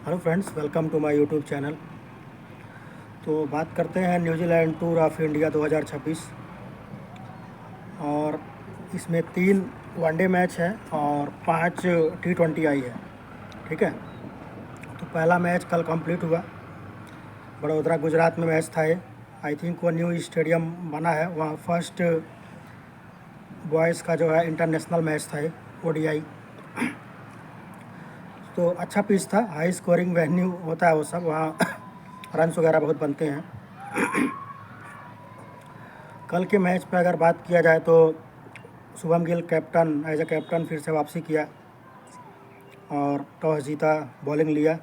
Hello friends, welcome to my YouTube channel. तो बात करते हैं न्यूजीलैंड टूर ऑफ इंडिया 2026। और इसमें 3 वनडे मैच है और 5 T20 आई है। ठीक है। तो पहला मैच कल कंप्लीट हुआ। बड़ौदा गुजरात में मैच था ये। आई थिंक वो न्यू स्टेडियम बना है वहाँ। फर्स्ट बॉयज़ का जो है इंटरनेशनल मैच था ये, ODI। तो अच्छा पिच था, हाई स्कोरिंग वेन्यू होता है वो सब, वहाँ रन्स वगैरह बहुत बनते हैं। कल के मैच पे अगर बात किया जाए तो Shubman Gill captain, as a captain फिर से वापसी किया और टॉस जीता, बॉलिंग लिया।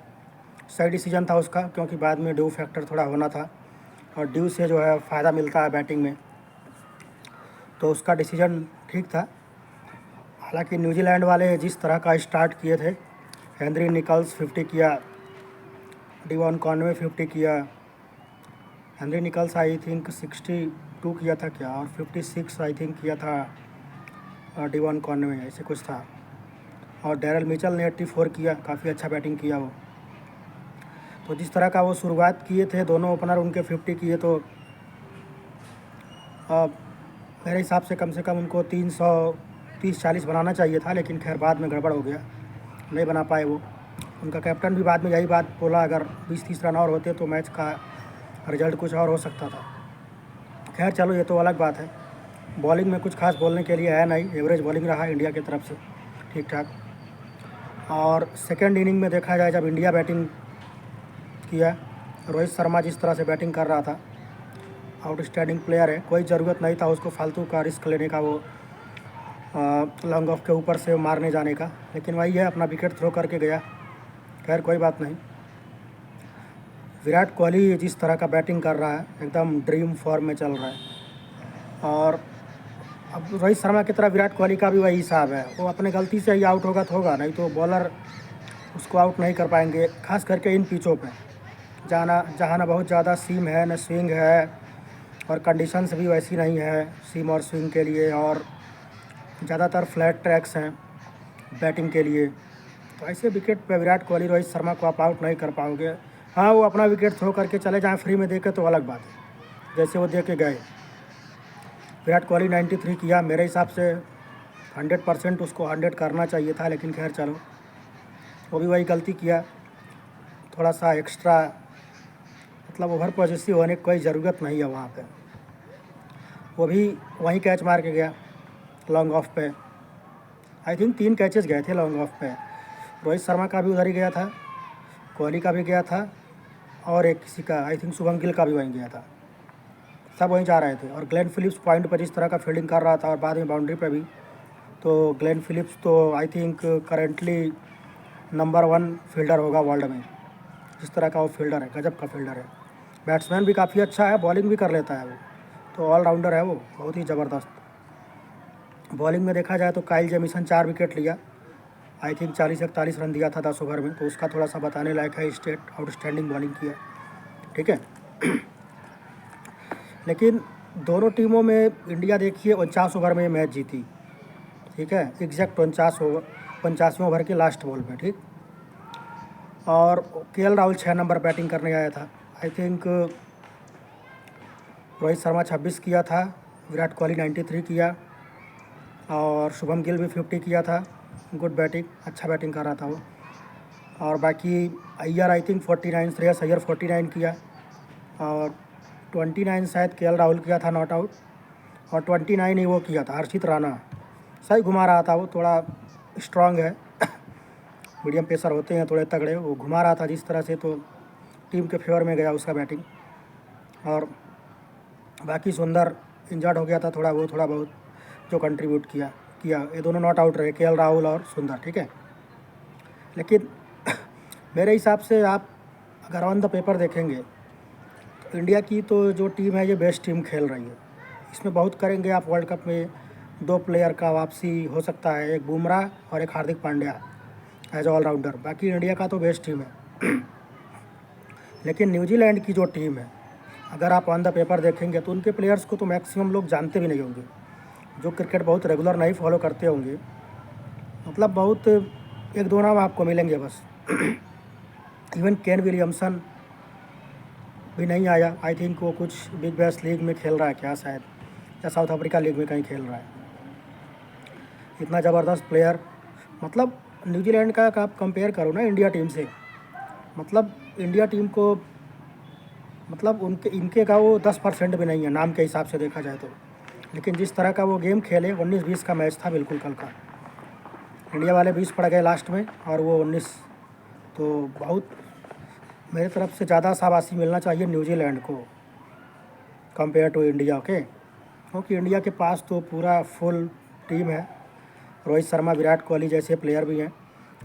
सही डिसीजन था उसका, क्योंकि बाद में ड्यू फैक्टर थोड़ा होना था और ड्यू से जो है फ़ायदा मिलता है बैटिंग में, तो उसका डिसीजन ठीक था। हालांकि न्यूजीलैंड वाले जिस तरह का स्टार्ट किए थे, हेनरी निकल्स 50 किया, डिवॉन कॉनवे 50 किया, हेनरी निकल्स आई थिंक 62 किया था क्या, और 56 आई थिंक किया था डिवॉन कॉनवे, ऐसे कुछ था। और डैरल मिचेल ने 84 किया, काफ़ी अच्छा बैटिंग किया वो। तो जिस तरह का वो शुरुआत किए थे, दोनों ओपनर उनके 50 किए, तो मेरे हिसाब से कम उनको 330-40 बनाना चाहिए था, लेकिन खैर बाद में गड़बड़ हो गया, नहीं बना पाए वो। उनका कैप्टन भी बाद में यही बात बोला, अगर 20-30 रन और होते तो मैच का रिजल्ट कुछ और हो सकता था। खैर चलो, ये तो अलग बात है। बॉलिंग में कुछ खास बोलने के लिए है नहीं, एवरेज बॉलिंग रहा इंडिया की तरफ से, ठीक ठाक। और सेकेंड इनिंग में देखा जाए, जब इंडिया बैटिंग किया, रोहित शर्मा जिस तरह से बैटिंग कर रहा था, आउटस्टैंडिंग प्लेयर है, कोई ज़रूरत नहीं था उसको फालतू का रिस्क लेने का, वो लॉन्ग ऑफ के ऊपर से मारने जाने का, लेकिन वही है, अपना विकेट थ्रो करके गया। खैर कोई बात नहीं। विराट कोहली जिस तरह का बैटिंग कर रहा है, एकदम ड्रीम फॉर्म में चल रहा है। और अब रोहित शर्मा की तरह विराट कोहली का भी वही हिसाब है, वो अपने गलती से ही आउट होगा तो होगा, नहीं तो बॉलर उसको आउट नहीं कर पाएंगे, खास करके इन पिचों पे जहाँ ना बहुत ज़्यादा सीम है, न स्विंग है, और कंडीशंस भी वैसी नहीं है सीम और स्विंग के लिए, और ज़्यादातर फ्लैट ट्रैक्स हैं बैटिंग के लिए। तो ऐसे विकेट पे विराट कोहली, रोहित शर्मा को आप आउट नहीं कर पाओगे। हाँ, वो अपना विकेट थ्रो करके चले जाएँ फ्री में, दे के तो अलग बात है, जैसे वो दे के गए। विराट कोहली 93 किया, मेरे हिसाब से 100% उसको 100 करना चाहिए था, लेकिन खैर चलो, वो भी वही गलती किया, थोड़ा सा एक्स्ट्रा, मतलब ओवर पॉजिटिव होने की कोई ज़रूरत नहीं है वहाँ पे। वो भी वहीं कैच मार के गया लॉन्ग ऑफ पे। आई थिंक 3 कैचेस गए थे लॉन्ग ऑफ पे। रोहित शर्मा का भी उधर ही गया था, कोहली का भी गया था, और एक किसी का, आई थिंक शुभम गिल का भी वहीं गया था। सब वहीं जा रहे थे। और ग्लेन फिलिप्स पॉइंट पर जिस तरह का फील्डिंग कर रहा था, और बाद में बाउंड्री पे भी, तो ग्लेन फिलिप्स तो I think currently number 1 fielder होगा वर्ल्ड में। जिस तरह का वो फील्डर है, गजब का फील्डर है। बैट्समैन भी काफ़ी अच्छा है, बॉलिंग भी कर लेता है वो, तो ऑलराउंडर है वो, बहुत ही ज़बरदस्त। बॉलिंग में देखा जाए तो काइल जेमिसन 4 विकेट लिया, आई थिंक 40-41 रन दिया था 10 ओवर में, तो उसका थोड़ा सा बताने लायक है, स्टेट आउटस्टैंडिंग बॉलिंग किया, ठीक है। लेकिन दोनों टीमों में इंडिया देखिए 49 ओवर में मैच जीती, ठीक है, एग्जैक्ट 85वें ओवर के लास्ट बॉल पे, ठीक। और KL राहुल 6 नंबर बैटिंग करने आया था। आई थिंक रोहित शर्मा 26 किया था, विराट कोहली 93 किया, और शुभम गिल भी 50 किया था। गुड बैटिंग, अच्छा बैटिंग कर रहा था वो। और बाकी अय्यर आई थिंक 49, श्रेयस अय्यर 49 किया, और 29 शायद KL राहुल किया था नॉट आउट, और 29 ही वो किया था हर्षित राणा। सही घुमा रहा था वो, थोड़ा स्ट्रांग है, मीडियम पेसर होते हैं थोड़े तगड़े, वो घुमा रहा था जिस तरह से, तो टीम के फेवर में गया उसका बैटिंग। और बाकी सुंदर इंजर्ड हो गया था थोड़ा बहुत, जो कंट्रीब्यूट किया। ये दोनों नॉट आउट रहे, KL राहुल और सुंदर, ठीक है। लेकिन मेरे हिसाब से आप अगर ऑन द पेपर देखेंगे, तो इंडिया की तो जो टीम है, ये बेस्ट टीम खेल रही है। इसमें बहुत करेंगे आप, वर्ल्ड कप में 2 प्लेयर का वापसी हो सकता है, एक बुमराह और एक हार्दिक पांड्या एज ऑलराउंडर। बाकी इंडिया का तो बेस्ट टीम है। लेकिन न्यूजीलैंड की जो टीम है, अगर आप ऑन द पेपर देखेंगे, तो उनके प्लेयर्स को तो मैक्सिमम लोग जानते भी नहीं होंगे, जो क्रिकेट बहुत रेगुलर नहीं फॉलो करते होंगे, मतलब बहुत 1-2 नाम आपको मिलेंगे बस। इवन केन विलियमसन भी नहीं आया। आई थिंक वो कुछ बिग बैश लीग में खेल रहा है क्या शायद, या साउथ अफ्रीका लीग में कहीं खेल रहा है। इतना ज़बरदस्त प्लेयर, मतलब न्यूजीलैंड का आप कंपेयर करो ना इंडिया टीम से, मतलब इंडिया टीम को, मतलब उनके इनके का वो 10% भी नहीं है नाम के हिसाब से देखा जाए तो। लेकिन जिस तरह का वो गेम खेले, 19-20 का मैच था बिल्कुल कल का। इंडिया वाले 20 पड़ गए लास्ट में और वो 19, तो बहुत मेरे तरफ से ज़्यादा शाबाशी मिलना चाहिए न्यूजीलैंड को कंपेयर टू इंडिया के, क्योंकि इंडिया के पास तो पूरा फुल टीम है। रोहित शर्मा, विराट कोहली जैसे प्लेयर भी हैं।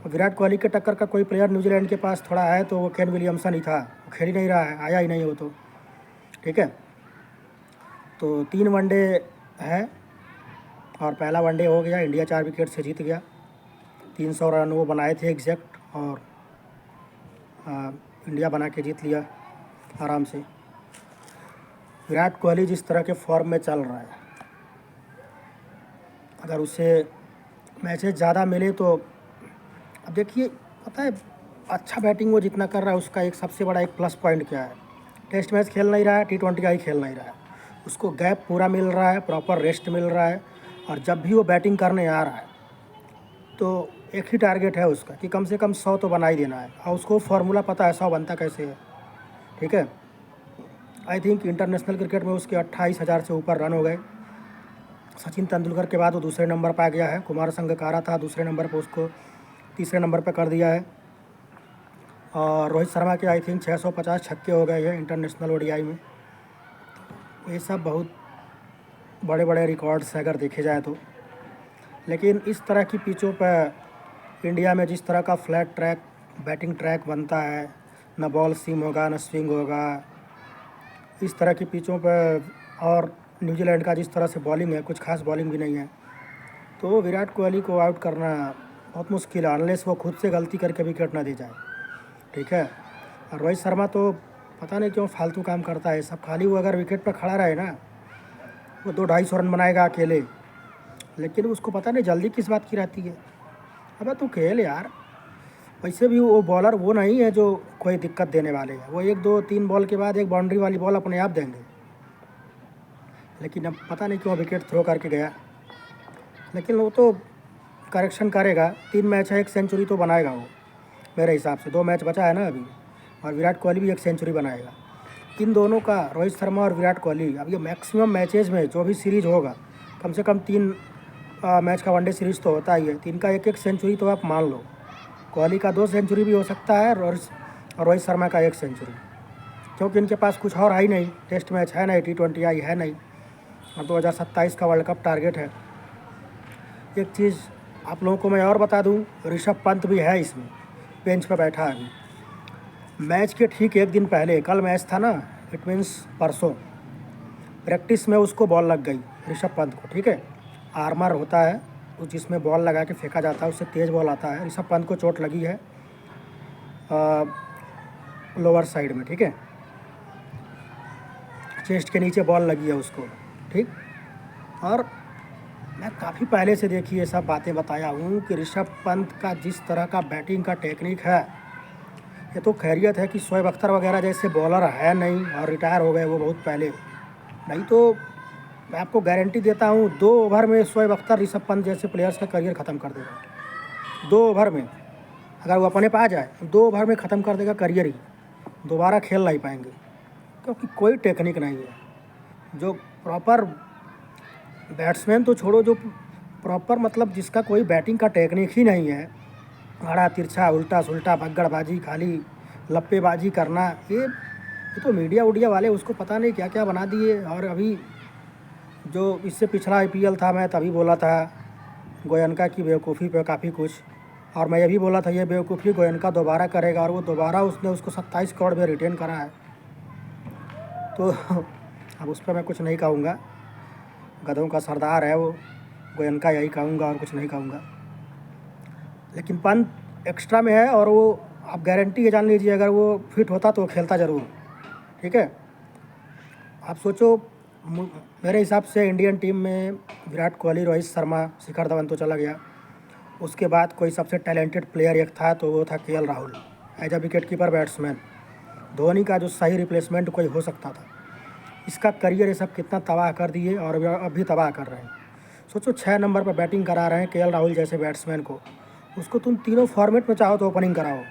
विराट कोहली के टक्कर का कोई प्लेयर न्यूजीलैंड के पास थोड़ा है तो वो केन विलियमसन ही था। वो खेल ही नहीं रहा है, आया ही नहीं वो तो, ठीक है। तो 3 वनडे है और पहला वनडे हो गया, इंडिया 4 विकेट से जीत गया। 300 रन वो बनाए थे एग्जैक्ट, और इंडिया बना के जीत लिया आराम से। विराट कोहली जिस तरह के फॉर्म में चल रहा है, अगर उसे मैचेस ज़्यादा मिले तो, अब देखिए पता है, अच्छा बैटिंग वो जितना कर रहा है उसका एक सबसे बड़ा एक प्लस पॉइंट क्या है, टेस्ट मैच खेल नहीं रहा है, T20 का ही खेल नहीं रहा है, उसको गैप पूरा मिल रहा है, प्रॉपर रेस्ट मिल रहा है। और जब भी वो बैटिंग करने आ रहा है तो एक ही टारगेट है उसका कि कम से कम 100 तो बना ही देना है, और उसको फार्मूला पता है 100 बनता कैसे है, ठीक है। आई थिंक इंटरनेशनल क्रिकेट में उसके 28,000 से ऊपर रन हो गए। सचिन तेंदुलकर के बाद वो दूसरे नंबर पर आ गया है। कुमार संगकारा था दूसरे नंबर पर, उसको तीसरे नंबर पर कर दिया है। और रोहित शर्मा के आई थिंक 650 छक्के हो गए हैं इंटरनेशनल ODI में। ये सब बहुत बड़े बड़े रिकॉर्ड्स हैं अगर देखे जाए तो। लेकिन इस तरह की पिचों पर इंडिया में जिस तरह का फ्लैट ट्रैक बैटिंग ट्रैक बनता है, न बॉल सीम होगा न स्विंग होगा, इस तरह की पिचों पर, और न्यूजीलैंड का जिस तरह से बॉलिंग है, कुछ खास बॉलिंग भी नहीं है, तो विराट कोहली को आउट करना बहुत मुश्किल है, अनलेस वो खुद से गलती करके विकेट ना दे जाए, ठीक है। और रोहित शर्मा तो पता नहीं क्यों फालतू काम करता है सब, खाली वो अगर विकेट पर खड़ा रहे ना, वो 200-250 रन बनाएगा अकेले, लेकिन उसको पता नहीं जल्दी किस बात की रहती है। अबे तू खेल यार, वैसे भी वो बॉलर वो नहीं है जो कोई दिक्कत देने वाले हैं, वो 1-2-3 बॉल के बाद एक बाउंड्री वाली बॉल अपने आप देंगे। लेकिन अब पता नहीं क्यों विकेट थ्रो करके गया, लेकिन वो तो करेक्शन करेगा। 3 मैच है, 1 सेंचुरी तो बनाएगा वो मेरे हिसाब से। 2 मैच बचा है ना अभी, और विराट कोहली भी 1 सेंचुरी बनाएगा। इन दोनों का, रोहित शर्मा और विराट कोहली, अब ये मैक्सिमम मैचेज़ में जो भी सीरीज़ होगा, कम से कम 3 मैच का वनडे सीरीज़ तो होता ही है, 3 का 1-1 सेंचुरी तो आप मान लो। कोहली का 2 सेंचुरी भी हो सकता है और रोहित शर्मा का 1 सेंचुरी, क्योंकि इनके पास कुछ और है ही नहीं, टेस्ट मैच है नहीं, T20 आई है नहीं, और 2027 का वर्ल्ड कप टारगेट है। एक चीज़ आप लोगों को मैं और बता दूं, ऋषभ पंत भी है इसमें, बेंच पर बैठा है अभी। मैच के ठीक 1 दिन पहले, कल मैच था ना, इट मीन्स परसों, प्रैक्टिस में उसको बॉल लग गई ऋषभ पंत को, ठीक है। आर्मर होता है जिसमें बॉल लगा के फेंका जाता है, उससे तेज़ बॉल आता है। ऋषभ पंत को चोट लगी है लोअर साइड में, ठीक है, चेस्ट के नीचे बॉल लगी है उसको, ठीक। और मैं काफ़ी पहले से देखी ये सब बातें बताया हूँ कि ऋषभ पंत का जिस तरह का बैटिंग का टेक्निक है, ये तो खैरियत है कि शोएब अख्तर वगैरह जैसे बॉलर है नहीं और रिटायर हो गए वो बहुत पहले, नहीं तो मैं आपको गारंटी देता हूँ 2 ओवर में शोएब अख्तर, ऋषभ पंत जैसे प्लेयर्स का करियर ख़त्म कर देगा। 2 ओवर में अगर वो अपने पास जाए, 2 ओवर में ख़त्म कर देगा करियर ही, दोबारा खेल नहीं पाएंगे, क्योंकि कोई टेक्निक नहीं है। जो प्रॉपर बैट्समैन तो छोड़ो, जो प्रॉपर मतलब जिसका कोई बैटिंग का टेक्निक ही नहीं है, आड़ा तिरछा, उल्टा सुल्टा, भगड़बाजी, खाली लप्पेबाजी करना, ये तो मीडिया उडिया वाले उसको पता नहीं क्या क्या बना दिए। और अभी जो इससे पिछला IPL था, मैं तभी बोला था गोयनका की बेवकूफ़ी पे काफ़ी कुछ, और मैं ये भी बोला था ये बेवकूफ़ी गोयनका दोबारा करेगा, और वो दोबारा उसने उसको 27 करोड़ में रिटेन करा है। तो अब उस पर मैं कुछ नहीं कहूँगा, गधों का सरदार है वो गोयनका, यही कहूँगा और कुछ नहीं कहूँगा। लेकिन पंत एक्स्ट्रा में है, और वो आप गारंटी है, जान लीजिए, अगर वो फिट होता तो खेलता ज़रूर, ठीक है। आप सोचो, मेरे हिसाब से इंडियन टीम में विराट कोहली, रोहित शर्मा, शिखर धवन तो चला गया, उसके बाद कोई सबसे टैलेंटेड प्लेयर एक था तो वो था KL Rahul, as a wicket keeper batsman. Dhoni का जो सही रिप्लेसमेंट कोई हो सकता था। इसका करियर ये सब कितना तबाह कर दिए और अब भी तबाह कर रहे हैं। सोचो 6 नंबर पर बैटिंग करा रहे हैं केएल राहुल जैसे बैट्समैन को, उसको तुम तीनों फॉर्मेट में चाहो तो ओपनिंग कराओ,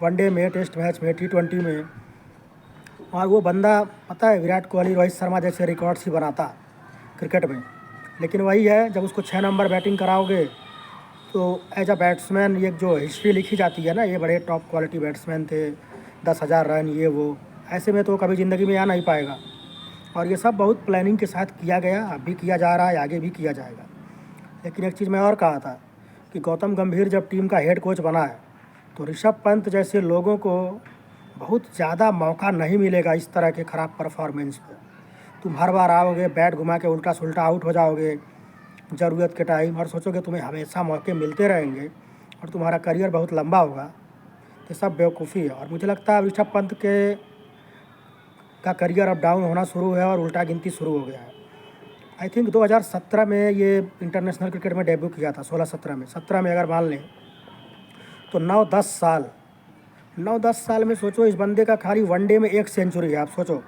वनडे में, टेस्ट मैच में, T20 में, और वो बंदा पता है विराट कोहली, रोहित शर्मा जैसे रिकॉर्ड्स ही बनाता क्रिकेट में। लेकिन वही है, जब उसको 6 नंबर बैटिंग कराओगे तो एज अ बैट्समैन ये जो हिस्ट्री लिखी जाती है ना, ये बड़े टॉप क्वालिटी बैट्समैन थे, 10,000 रन ये वो, ऐसे में तो कभी ज़िंदगी में आ नहीं पाएगा। और ये सब बहुत प्लानिंग के साथ किया गया, अब भी किया जा रहा है, आगे भी किया जाएगा। लेकिन एक चीज़ मैं और कहा था कि गौतम गंभीर जब टीम का हेड कोच बना है तो ऋषभ पंत जैसे लोगों को बहुत ज़्यादा मौका नहीं मिलेगा इस तरह के ख़राब परफॉर्मेंस पे। तुम हर बार आओगे, बैट घुमा के उल्टा सुल्टा आउट हो जाओगे ज़रूरत के टाइम, और सोचोगे तुम्हें हमेशा मौके मिलते रहेंगे और तुम्हारा करियर बहुत लंबा होगा। तो सब बेवकूफ़ी है। और मुझे लगता है ऋषभ पंत का करियर अब डाउन होना शुरू है और उल्टा गिनती शुरू हो गया है। आई थिंक 2017 में ये इंटरनेशनल क्रिकेट में डेब्यू किया था, 16-17 में, 17 में अगर मान लें तो 9-10 साल में सोचो इस बंदे का खाली वनडे में 1 सेंचुरी है। आप सोचो,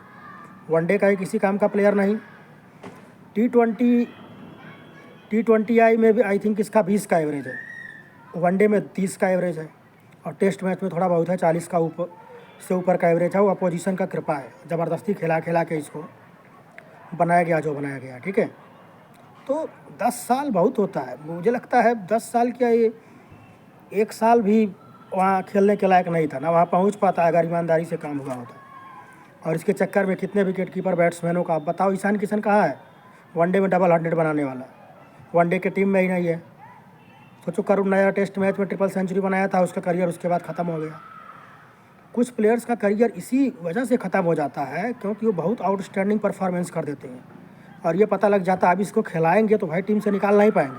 वनडे का ही किसी काम का प्लेयर नहीं। टी ट्वेंटी आई में भी आई थिंक इसका 20 का एवरेज है, वनडे में 30 का एवरेज है, और टेस्ट मैच में थोड़ा बहुत है, 40 का ऊपर का एवरेज है। वो अपोजिशन का कृपा है, ज़बरदस्ती खिला के इसको बनाया गया जो बनाया गया, ठीक है। तो 10 साल बहुत होता है, मुझे लगता है 10 साल क्या, ये 1 साल भी वहाँ खेलने के लायक नहीं था ना, वहाँ पहुँच पाता अगर ईमानदारी से काम हुआ होता। और इसके चक्कर में कितने विकेट कीपर बैट्समैनों का, आप बताओ, ईशान किशन कहाँ है वनडे में डबल 100 बनाने वाला, वनडे के टीम में ही नहीं है। सोचो करुण नायर टेस्ट मैच में ट्रिपल सेंचुरी बनाया था, उसका करियर उसके बाद ख़त्म हो गया। कुछ प्लेयर्स का करियर इसी वजह से ख़त्म हो जाता है क्योंकि वो बहुत आउटस्टैंडिंग परफॉर्मेंस कर देते हैं, और ये पता लग जाता है अब इसको खिलाएंगे तो भाई टीम से निकाल नहीं पाएंगे,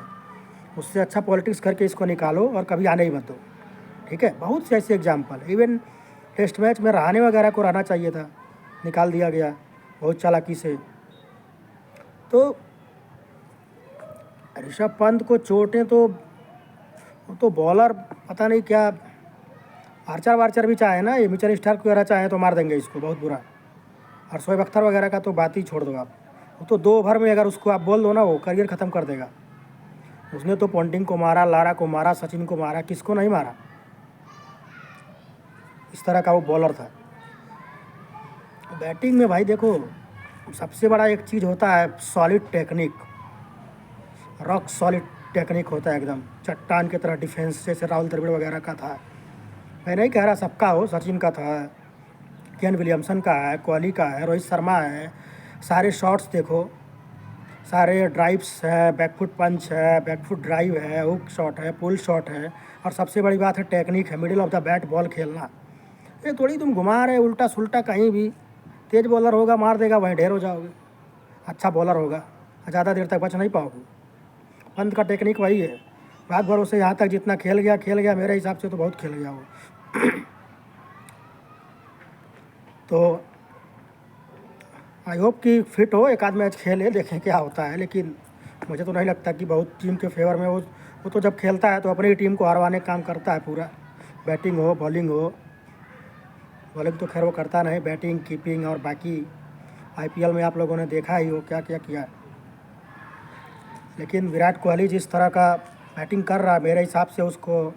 उससे अच्छा पॉलिटिक्स करके इसको निकालो और कभी आने ही मत दो, ठीक है। बहुत से ऐसे एग्जाम्पल, इवन टेस्ट मैच में रहाणे वगैरह को रहना चाहिए था, निकाल दिया गया बहुत चालाकी से। तो ऋषभ पंत को चोटें तो बॉलर पता नहीं क्या, आर्चर वार्चर भी चाहे ना, ये मिचेल स्टार्क वगैरह चाहे तो मार देंगे इसको बहुत बुरा। और शोएब अख्तर वगैरह का तो बात ही छोड़ दो आप, वो तो 2 ओवर में अगर उसको आप बोल दो ना, वो करियर ख़त्म कर देगा। उसने तो पॉन्टिंग को मारा, लारा को मारा, सचिन को मारा, किसको नहीं मारा, इस तरह का वो बॉलर था। बैटिंग में भाई देखो, सबसे बड़ा एक चीज़ होता है solid technique, rock solid technique होता है एकदम चट्टान की तरह डिफेंस, जैसे राहुल द्रविड़ वगैरह का था। मैं नहीं कह रहा सबका हो, सचिन का था, केन विलियमसन का है, कोहली का है, रोहित शर्मा है। सारे शॉट्स देखो, सारे ड्राइव्स है, बैकफुट पंच है, बैकफुट ड्राइव है, हुक शॉट है, पुल शॉट है, और सबसे बड़ी बात है टेक्निक है, middle of the bat ball खेलना। ये थोड़ी तुम घुमा रहे उल्टा सुल्टा कहीं भी, तेज़ बॉलर होगा मार देगा, वहीं ढेर हो जाओगे। अच्छा बॉलर होगा, ज़्यादा देर तक बच नहीं पाओगे। पंत का टेक्निक वही है, रात भर उसे यहाँ तक जितना खेल गया, मेरे हिसाब से तो बहुत खेल गया वो। तो आई होप कि फिट हो, एक आध मैच खेले, देखें क्या होता है। लेकिन मुझे तो नहीं लगता कि बहुत टीम के फेवर में वो तो जब खेलता है तो अपनी टीम को हरवाने का काम करता है पूरा, बैटिंग हो बॉलिंग हो। बॉलिंग तो खैर वो करता नहीं, बैटिंग कीपिंग और बाकी आईपीएल में आप लोगों ने देखा ही हो क्या क्या किया। लेकिन विराट कोहली जिस तरह का बैटिंग कर रहा है, मेरे हिसाब से उसको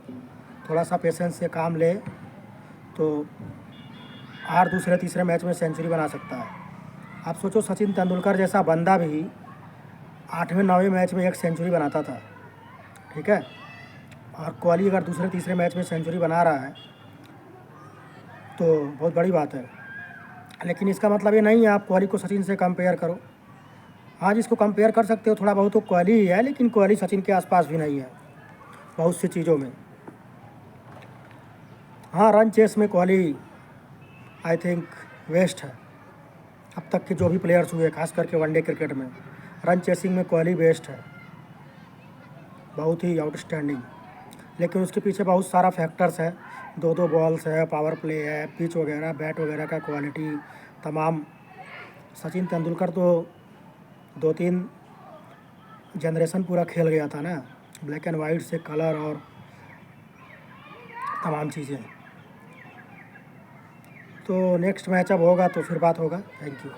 थोड़ा सा पेशेंस से काम ले तो हर दूसरे तीसरे मैच में सेंचुरी बना सकता है। आप सोचो सचिन तेंदुलकर जैसा बंदा भी 8वें 9वें मैच में 1 सेंचुरी बनाता था, ठीक है। और कोहली अगर दूसरे तीसरे मैच में सेंचुरी बना रहा है तो बहुत बड़ी बात है। लेकिन इसका मतलब ये नहीं है आप कोहली को सचिन से कंपेयर करो। हाँ, जिसको कंपेयर कर सकते हो थोड़ा बहुत तो कोहली ही है, लेकिन कोहली सचिन के आसपास भी नहीं है बहुत सी चीज़ों में। हाँ, रन चेस में कोहली आई थिंक वेस्ट है, अब तक के जो भी प्लेयर्स हुए खास करके वनडे क्रिकेट में रन चेसिंग में कोहली बेस्ट है, बहुत ही आउटस्टैंडिंग। लेकिन उसके पीछे बहुत सारा फैक्टर्स है, 2-2 बॉल्स है, पावर प्ले है, पिच वगैरह, बैट वगैरह का क्वालिटी तमाम। सचिन तेंदुलकर तो 2-3 जनरेशन पूरा खेल गया था ना, ब्लैक एंड वाइट से कलर और तमाम चीज़ें। तो नेक्स्ट मैच अब होगा तो फिर बात होगा। Thank you.